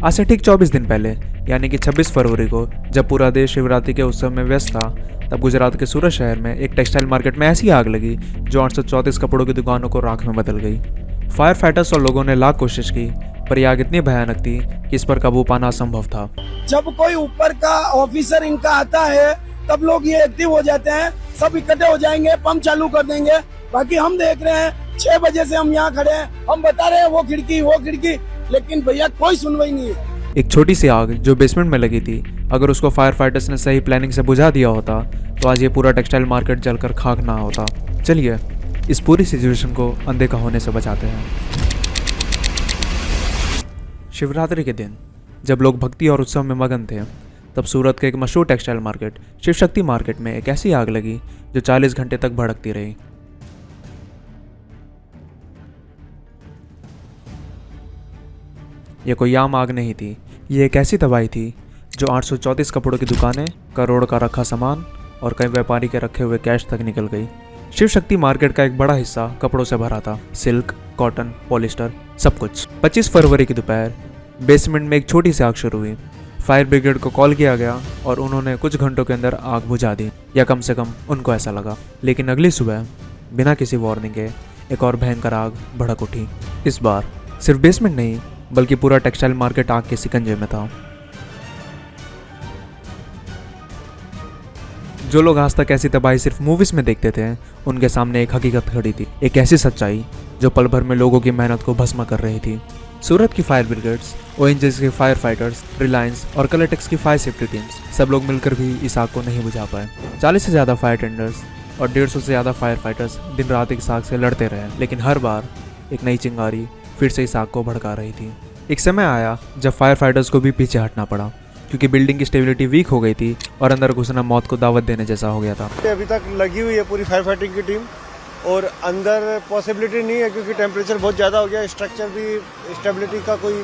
आज से ठीक 24 दिन पहले यानी कि 26 फरवरी को जब पूरा देश शिवरात्रि के उत्सव में व्यस्त था, तब गुजरात के सूरत शहर में एक टेक्सटाइल मार्केट में ऐसी आग लगी जो 834 कपड़ों की दुकानों को राख में बदल गई। फायर फाइटर्स और लोगों ने लाख कोशिश की, पर यह आग इतनी भयानक थी कि इस पर काबू पाना असंभव था। जब कोई ऊपर का ऑफिसर इनका आता है तब लोग ये एक्टिव हो जाते हैं, सब इकट्ठे हो जाएंगे, पंप चालू कर देंगे। बाकी हम देख रहे हैं 6 बजे से हम यहाँ खड़े हैं, हम बता रहे हैं वो खिड़की, लेकिन भैया कोई सुनवाई नहीं है। एक छोटी सी आग जो बेसमेंट में लगी थी, अगर उसको फायर फाइटर्स ने सही प्लानिंग से बुझा दिया होता तो आज ये पूरा टेक्सटाइल मार्केट जलकर खाक ना होता। चलिए इस पूरी सिचुएशन को अनदेखा होने से बचाते हैं। शिवरात्रि के दिन जब लोग भक्ति और उत्सव में मगन थे, तब सूरत के एक मशहूर textile market Shiv Shakti market में एक ऐसी आग लगी जो 40 घंटे तक भड़कती रही। यह कोई आम आग नहीं थी, ये एक ऐसी तबाही थी जो 834 कपड़ों की दुकानें, करोड़ का रखा सामान और कई व्यापारी के रखे हुए कैश तक निकल गई। शिव शक्ति मार्केट का एक बड़ा हिस्सा कपड़ों से भरा था, सिल्क, कॉटन, पॉलिस्टर, सब कुछ। 25 फरवरी की दोपहर बेसमेंट में एक छोटी सी आग शुरू हुई। फायर ब्रिगेड को कॉल किया गया और उन्होंने कुछ घंटों के अंदर आग बुझा दी, या कम से कम उनको ऐसा लगा। लेकिन अगली सुबह बिना किसी वार्निंग के एक और भयंकर आग भड़क उठी। इस बार सिर्फ बेसमेंट नहीं बल्कि पूरा टेक्सटाइल मार्केट आग के शिकंजे में था। जो लोग आज तक ऐसी तबाही सिर्फ मूवीज में देखते थे, उनके सामने एक हकीकत खड़ी थी, एक ऐसी सच्चाई जो पल भर में लोगों की मेहनत को भस्म कर रही थी। सूरत की फायर ब्रिगेड्स, ओएनजीसी के फायर फाइटर्स, रिलायंस और कलरटेक्स की फायर सेफ्टी टीम्स, सब लोग मिलकर भी इस आग को नहीं बुझा पाए। 40 से ज़्यादा फायर टेंडर्स और 150 से ज़्यादा फायर फाइटर्स दिन रात इस आग से लड़ते रहे, लेकिन हर बार एक नई चिंगारी फिर से इस आग को भड़का रही थी। एक समय आया जब फायर फाइटर्स को भी पीछे हटना पड़ा, क्योंकि बिल्डिंग की स्टेबिलिटी वीक हो गई थी और अंदर घुसना मौत को दावत देने जैसा हो गया था। अभी तक लगी हुई है पूरी फायर फाइटिंग की टीम, और अंदर पॉसिबिलिटी नहीं है क्योंकि टेम्परेचर बहुत ज़्यादा हो गया, स्ट्रक्चर भी स्टेबिलिटी का कोई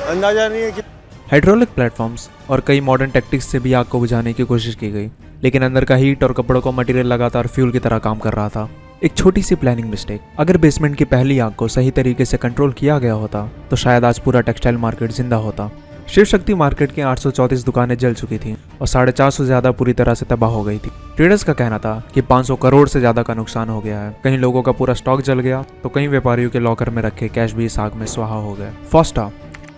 अंदाजा नहीं है कि हाइड्रोलिक प्लेटफॉर्म्स और कई मॉडर्न टेक्टिक्स से भी आग को बुझाने की कोशिश की गई, लेकिन अंदर का हीट और कपड़ों का मटेरियल लगातार फ्यूल की तरह काम कर रहा था। एक छोटी सी प्लानिंग मिस्टेक, अगर बेसमेंट की पहली आग को सही तरीके से कंट्रोल किया गया होता तो शायद आज पूरा टेक्सटाइल मार्केट जिंदा होता। शिव शक्ति मार्केट की 834 दुकानें जल चुकी थीं और 450 से ज्यादा पूरी तरह से तबाह हो गई थी। ट्रेडर्स का कहना था कि 500 करोड़ से ज्यादा का नुकसान हो गया है। कहीं लोगों का पूरा स्टॉक जल गया तो कई व्यापारियों के लॉकर में रखे कैश भी इस आग में स्वाहा हो गए। Forster,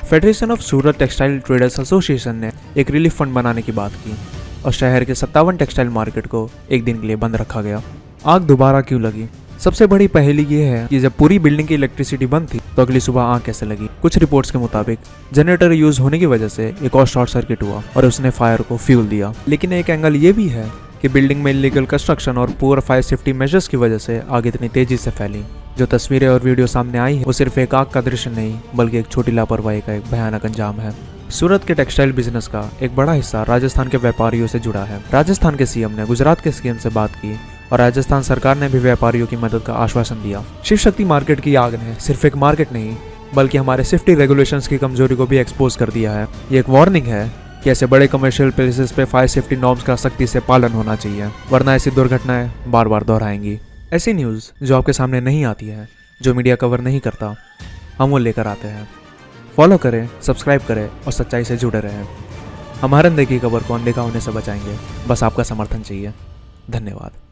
federation of Surat textile traders association ने एक रिलीफ फंड बनाने की बात की और शहर के 57 टेक्सटाइल मार्केट को एक दिन के लिए बंद रखा गया। आग दोबारा क्यों लगी? सबसे बड़ी पहेली ये है कि जब पूरी बिल्डिंग की इलेक्ट्रिसिटी बंद थी तो अगली सुबह आग कैसे लगी? कुछ रिपोर्ट्स के मुताबिक जनरेटर यूज होने की वजह से एक और शॉर्ट सर्किट हुआ और उसने फायर को फ्यूल दिया। लेकिन एक एंगल ये भी है कि बिल्डिंग में इलीगल कंस्ट्रक्शन और पुअर फायर सेफ्टी मेजर्स की वजह से आग इतनी तेजी से फैली। जो तस्वीरें और वीडियो सामने आई है वो सिर्फ एक आग का दृश्य नहीं बल्कि एक छोटी लापरवाही का एक भयानक अंजाम है। सूरत के टेक्सटाइल बिजनेस का एक बड़ा हिस्सा राजस्थान के व्यापारियों से जुड़ा है। राजस्थान के सीएम ने गुजरात के सीएम से बात की और राजस्थान सरकार ने भी व्यापारियों की मदद का आश्वासन दिया। शिव शक्ति मार्केट की आग ने सिर्फ एक मार्केट नहीं बल्कि हमारे सेफ्टी रेगुलेशंस की कमजोरी को भी एक्सपोज कर दिया है। ये एक वार्निंग है कि ऐसे बड़े कमर्शियल प्लेसेस पे फायर सेफ्टी नॉर्म्स का सख्ती से पालन होना चाहिए, वरना ऐसी दुर्घटनाएं बार बार दोहराएंगी। ऐसी न्यूज़ जो आपके सामने नहीं आती है, जो मीडिया कवर नहीं करता, हम वो लेकर आते हैं। फॉलो करें, सब्सक्राइब करें और सच्चाई से जुड़े रहें। हमारे अनदेखी खबर को अनदेखा होने से बचाएंगे, बस आपका समर्थन चाहिए। धन्यवाद।